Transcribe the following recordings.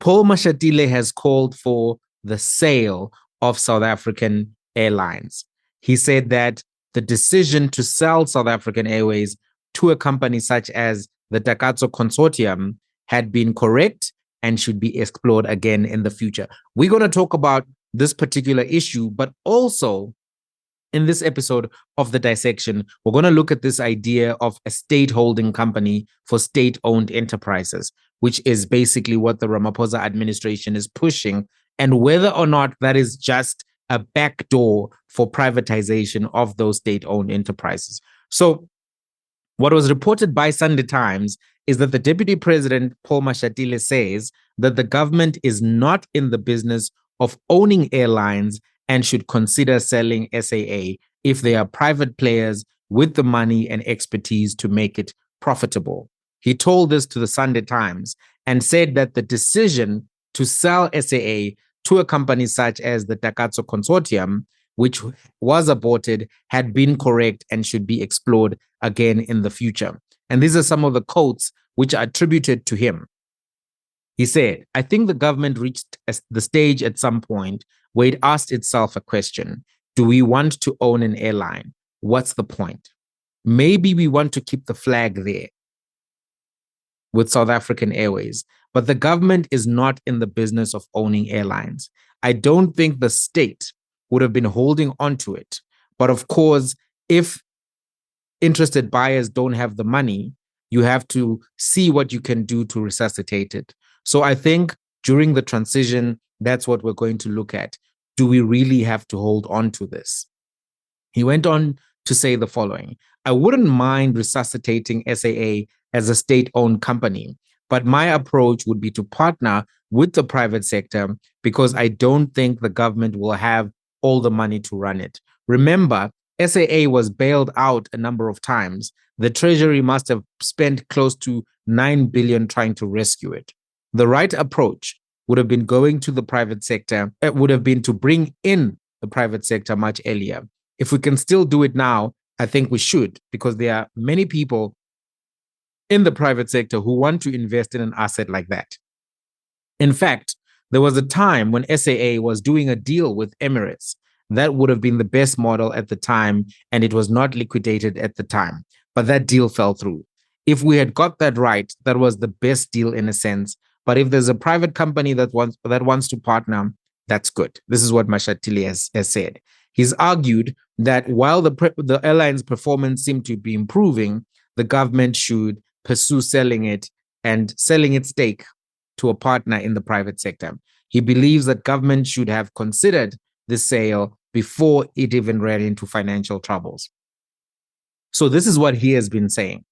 Paul Mashatile has called for the sale of South African Airlines. He said that the decision to sell South African Airways to a company such as the Takatso Consortium had been correct and should be explored again in the future. We're going to talk about this particular issue, but also in this episode of The Dissection, we're going to look at this idea of a state holding company for state-owned enterprises, which is basically what the Ramaphosa administration is pushing, and whether or not that is just a backdoor for privatization of those state-owned enterprises. So what was reported by Sunday Times is that the Deputy President, Paul Mashatile, says that the government is not in the business of owning airlines and should consider selling SAA if they are private players with the money and expertise to make it profitable. He told this to the Sunday Times and said that the decision to sell SAA to a company such as the Takatso Consortium, which was aborted, had been correct and should be explored again in the future. And these are some of the quotes which are attributed to him. He said, I think the government reached the stage at some point where it asked itself a question. Do we want to own an airline? What's the point? Maybe we want to keep the flag there with South African Airways, but the government is not in the business of owning airlines. I don't think the state would have been holding on to it. But of course, if interested buyers don't have the money, you have to see what you can do to resuscitate it. So I think during the transition, that's what we're going to look at. Do we really have to hold on to this? He went on to say the following: I wouldn't mind resuscitating SAA as a state-owned company, but my approach would be to partner with the private sector because I don't think the government will have all the money to run it. Remember, SAA was bailed out a number of times. The Treasury must have spent close to 9 billion trying to rescue it. The right approach would have been going to the private sector. It would have been to bring in the private sector much earlier. If we can still do it now, I think we should, because there are many people in the private sector who want to invest in an asset like that. In fact, there was a time when SAA was doing a deal with Emirates. That would have been the best model at the time, and it was not liquidated at the time. But that deal fell through. If we had got that right, that was the best deal in a sense. But if there's a private company that wants to partner, that's good. This is what Mashatile has said. He's argued that while the airline's performance seemed to be improving, the government should pursue selling it and selling its stake to a partner in the private sector. He believes that government should have considered the sale before it even ran into financial troubles. So this is what he has been saying.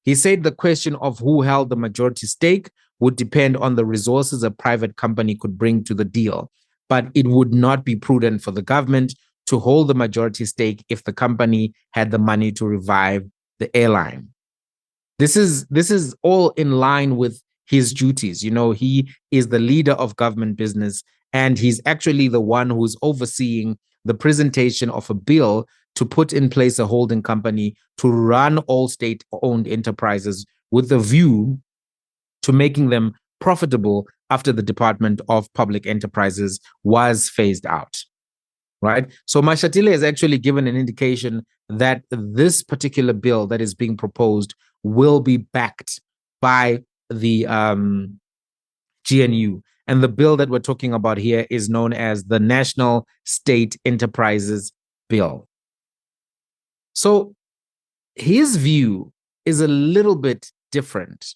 He said the question of who held the majority stake would depend on the resources a private company could bring to the deal, but it would not be prudent for the government to hold the majority stake if the company had the money to revive the airline. This is all in line with his duties. You know, he is the leader of government business, and he's actually the one who's overseeing the presentation of a bill to put in place a holding company to run all state-owned enterprises with a view to making them profitable after the Department of Public Enterprises was phased out, right? So Mashatile has actually given an indication that this particular bill that is being proposed will be backed by the GNU. And the bill that we're talking about here is known as the National State Enterprises Bill. So his view is a little bit different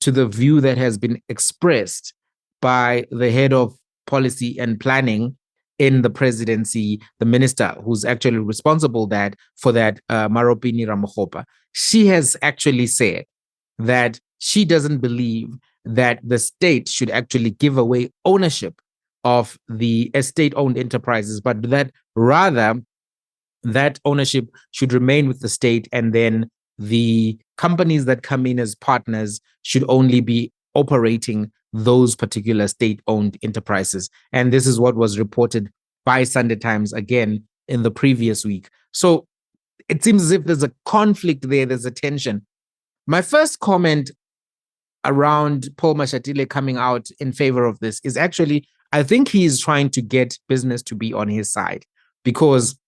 to the view that has been expressed by the head of policy and planning in the presidency, the minister who's actually responsible for that, Maropini Ramaphosa. She has actually said that she doesn't believe that the state should actually give away ownership of the state-owned enterprises, but that rather that ownership should remain with the state, and then the companies that come in as partners should only be operating those particular state-owned enterprises. And this is what was reported by Sunday Times again in the previous week. So it seems as if there's a conflict there, there's a tension. My first comment around Paul Mashatile coming out in favor of this is actually, I think he is trying to get business to be on his side, because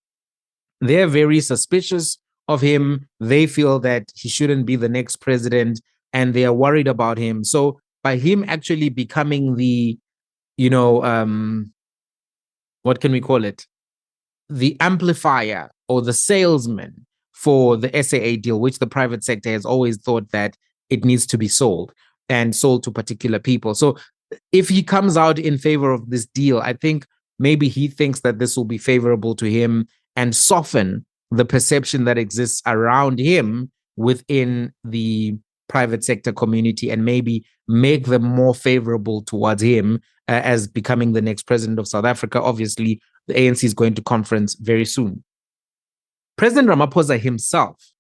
they're very suspicious of him. They feel that he shouldn't be the next president, and they are worried about him. So by him actually becoming the, what can we call it? The amplifier or the salesman for the SAA deal, which the private sector has always thought that it needs to be sold and sold to particular people. So if he comes out in favor of this deal, I think maybe he thinks that this will be favorable to him and soften the perception that exists around him within the private sector community, and maybe make them more favorable towards him as becoming the next president of South Africa. Obviously, the ANC is going to conference very soon. President Ramaphosa himself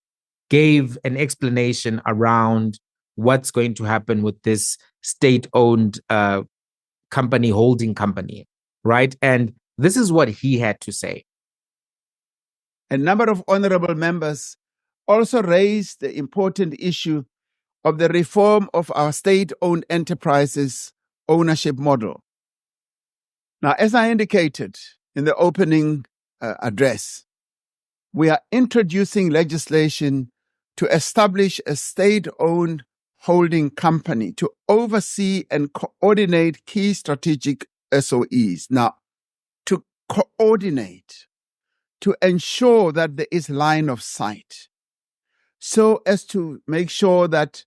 gave an explanation around what's going to happen with this state-owned company, holding company, right? And this is what he had to say. A number of honorable members also raised the important issue of the reform of our state-owned enterprises ownership model. Now, as I indicated in the opening address, we are introducing legislation to establish a state-owned holding company to oversee and coordinate key strategic SOEs. Now, to coordinate, to ensure that there is line of sight, so as to make sure that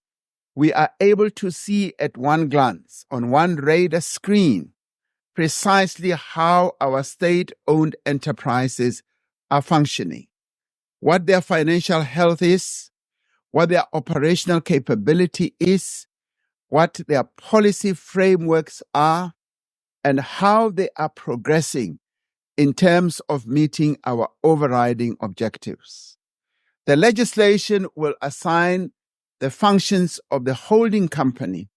we are able to see at one glance, on one radar screen, precisely how our state-owned enterprises are functioning, what their financial health is, what their operational capability is, what their policy frameworks are, and how they are progressing in terms of meeting our overriding objectives. The legislation will assign the functions of the holding company,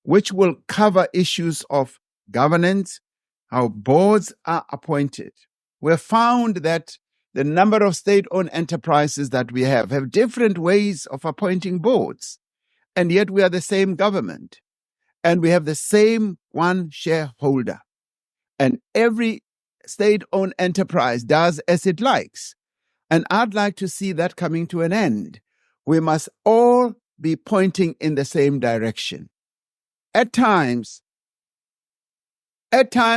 which will cover issues of governance, how boards are appointed. We have found that the number of state-owned enterprises that we have different ways of appointing boards, and yet we are the same government, and we have the same one shareholder, and every state-owned enterprise does as it likes. And I'd like to see that coming to an end. We must all be pointing in the same direction. At times,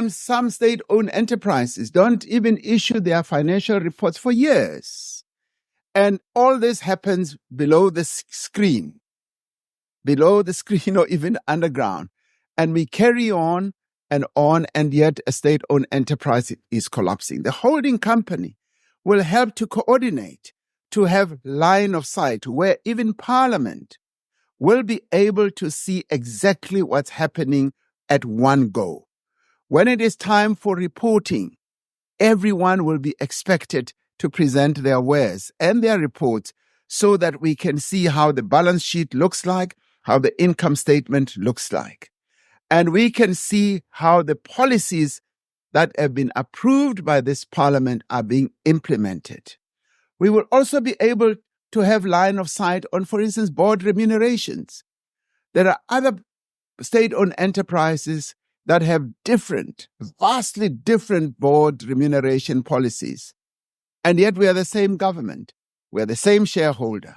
some state-owned enterprises don't even issue their financial reports for years. And all this happens below the screen or even underground. And we carry on, and yet a state-owned enterprise is collapsing. The holding company will help to coordinate, to have line of sight, where even Parliament will be able to see exactly what's happening at one go. When it is time for reporting, everyone will be expected to present their wares and their reports so that we can see how the balance sheet looks like, how the income statement looks like. And we can see how the policies that have been approved by this Parliament are being implemented. We will also be able to have line of sight on, for instance, board remunerations. There are other state-owned enterprises that have vastly different board remuneration policies. And yet we are the same government. We are the same shareholder.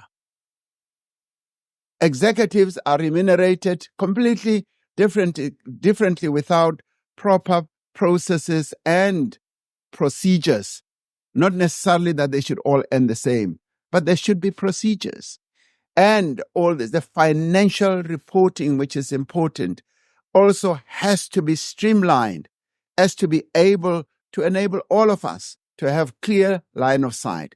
Executives are remunerated completely differently without proper processes and procedures. Not necessarily that they should all end the same, but there should be procedures. And all this, the financial reporting, which is important, also has to be streamlined, as to be able to enable all of us to have clear line of sight.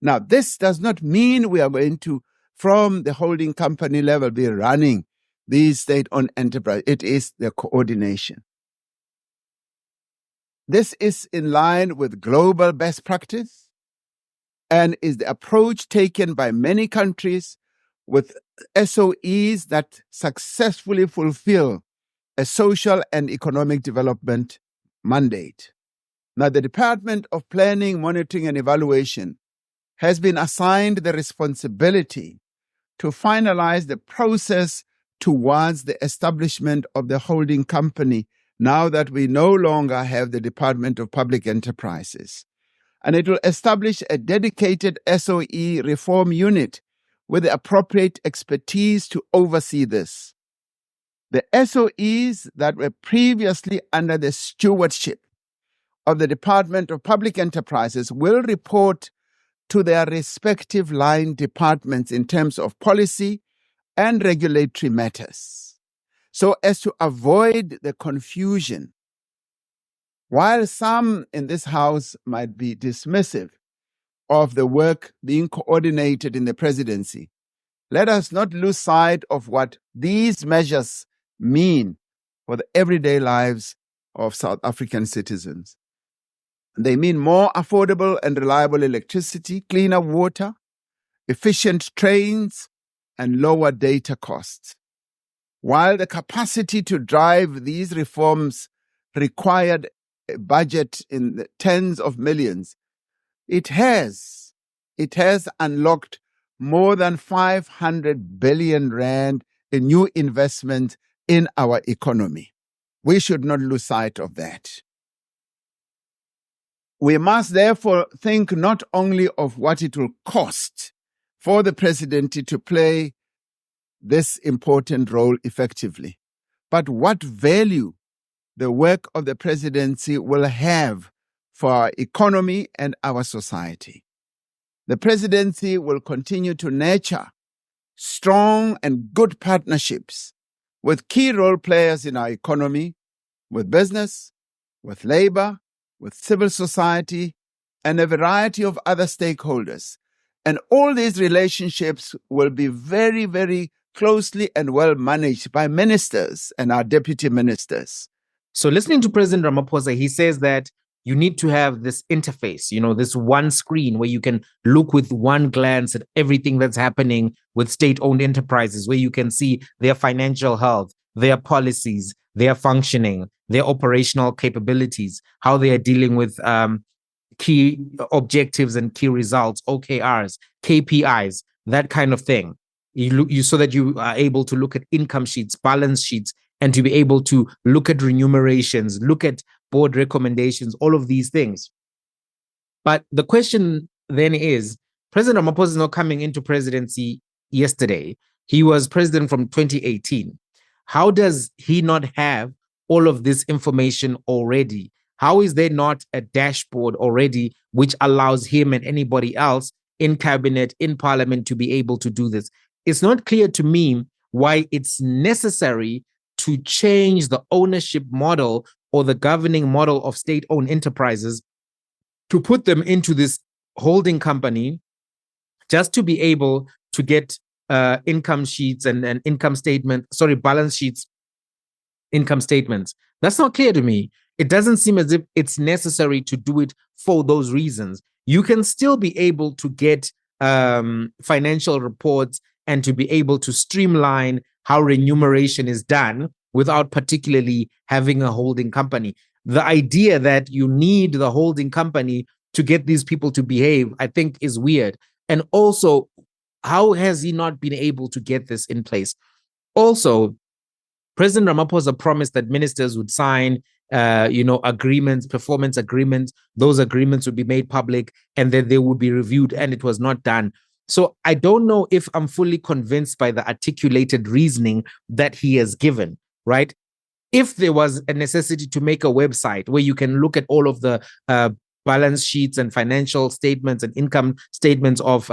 Now, this does not mean we are going to, from the holding company level, be running these state-owned enterprises. It is the coordination. This is in line with global best practice and is the approach taken by many countries with SOEs that successfully fulfill a social and economic development mandate. Now, the Department of Planning, Monitoring and Evaluation has been assigned the responsibility to finalize the process towards the establishment of the holding company now that we no longer have the Department of Public Enterprises. And it will establish a dedicated SOE reform unit with the appropriate expertise to oversee this. The SOEs that were previously under the stewardship of the Department of Public Enterprises will report to their respective line departments in terms of policy and regulatory matters, so as to avoid the confusion. While some in this House might be dismissive of the work being coordinated in the presidency, let us not lose sight of what these measures mean for the everyday lives of South African citizens. They mean more affordable and reliable electricity, cleaner water, efficient trains, and lower data costs. While the capacity to drive these reforms required a budget in the tens of millions, it has unlocked more than 500 billion rand in new investment in our economy. We should not lose sight of that. We must therefore think not only of what it will cost for the presidency to play this important role effectively, but what value the work of the presidency will have for our economy and our society. The presidency will continue to nurture strong and good partnerships with key role players in our economy, with business, with labor, with civil society, and a variety of other stakeholders. And all these relationships will be very, very closely and well managed by ministers and our deputy ministers. So listening to President Ramaphosa, he says that you need to have this interface, this one screen where you can look with one glance at everything that's happening with state-owned enterprises, where you can see their financial health, their policies, their functioning, their operational capabilities, how they are dealing with key objectives and key results, OKRs, KPIs, that kind of thing. You so that you are able to look at income sheets, balance sheets, and to be able to look at remunerations, look at board recommendations, all of these things. But the question then is, President Ramaphosa is not coming into presidency yesterday. He was president from 2018. How does he not have all of this information already? How is there not a dashboard already which allows him and anybody else in cabinet, in parliament to be able to do this? It's not clear to me why it's necessary to change the ownership model or the governing model of state-owned enterprises to put them into this holding company just to be able to get income sheets and income statement, balance sheets, income statements. That's not clear to me. It doesn't seem as if it's necessary to do it for those reasons. You can still be able to get financial reports and to be able to streamline how remuneration is done without particularly having a holding company. The idea that you need the holding company to get these people to behave, I think, is weird. And also, how has he not been able to get this in place? Also, President Ramaphosa promised that ministers would sign agreements, performance agreements. Those agreements would be made public and then they would be reviewed, and it was not done. So I don't know if I'm fully convinced by the articulated reasoning that he has given, right? If there was a necessity to make a website where you can look at all of the balance sheets and financial statements and income statements of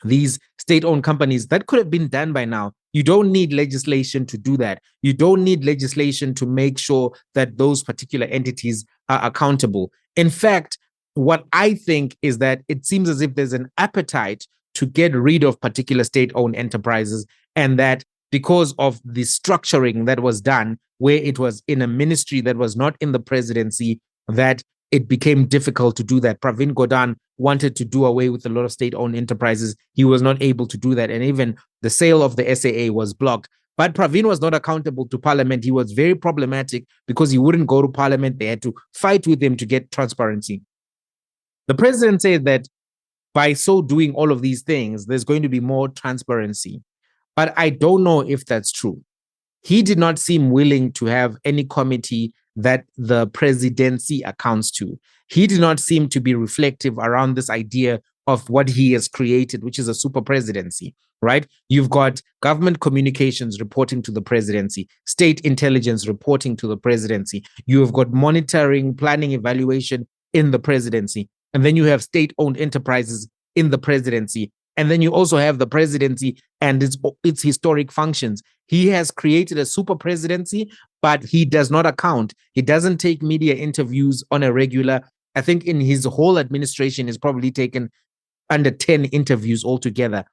these state-owned companies, that could have been done by now. You don't need legislation to do that. You don't need legislation to make sure that those particular entities are accountable. In fact, what I think is that it seems as if there's an appetite to get rid of particular state-owned enterprises, and that because of the structuring that was done, where it was in a ministry that was not in the presidency, that it became difficult to do that. Pravin Gordhan wanted to do away with a lot of state-owned enterprises. He was not able to do that. And even the sale of the SAA was blocked. But Pravin was not accountable to parliament. He was very problematic because he wouldn't go to parliament. They had to fight with him to get transparency. The president said that by so doing all of these things, there's going to be more transparency. But I don't know if that's true. He did not seem willing to have any committee that the presidency accounts to. He did not seem to be reflective around this idea of what he has created, which is a super presidency, right? You've got government communications reporting to the presidency, state intelligence reporting to the presidency. You have got monitoring, planning, evaluation in the presidency. And then you have state-owned enterprises in the presidency. And then you also have the presidency and its historic functions. He has created a super presidency, but he does not account. He doesn't take media interviews on a regular. I think in his whole administration, he's probably taken under 10 interviews altogether,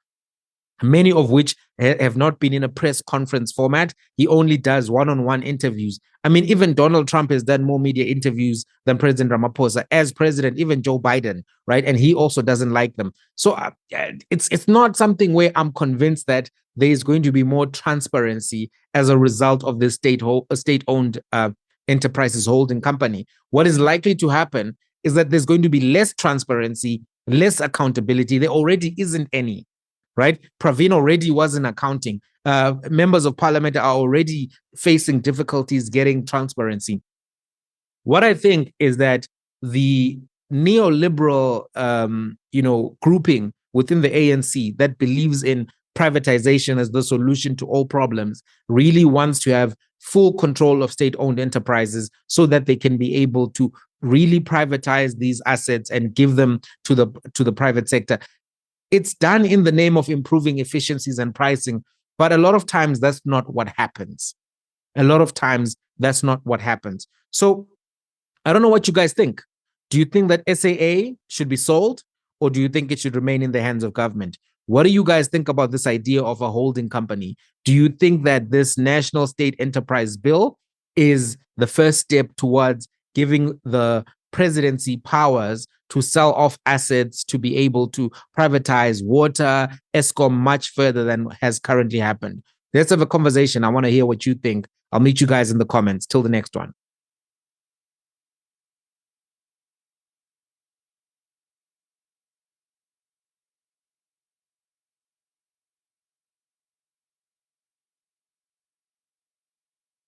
many of which have not been in a press conference format. He only does one-on-one interviews. I mean, even Donald Trump has done more media interviews than President Ramaphosa as president, even Joe Biden, right? And he also doesn't like them. So it's not something where I'm convinced that there is going to be more transparency as a result of this state-owned enterprises holding company. What is likely to happen is that there's going to be less transparency, less accountability. There already isn't any. Right? Praveen already wasn't accounting. Members of parliament are already facing difficulties getting transparency. What I think is that the neoliberal, grouping within the ANC that believes in privatization as the solution to all problems really wants to have full control of state-owned enterprises so that they can be able to really privatize these assets and give them to the private sector. It's done in the name of improving efficiencies and pricing, but a lot of times that's not what happens. A lot of times that's not what happens. So I don't know what you guys think. Do you think that SAA should be sold, or do you think it should remain in the hands of government? What do you guys think about this idea of a holding company? Do you think that this National State Enterprise Bill is the first step towards giving the presidency powers to sell off assets, to be able to privatize water, ESCOM much further than has currently happened? Let's have a conversation. I want to hear what you think. I'll meet you guys in the comments. Till the next one.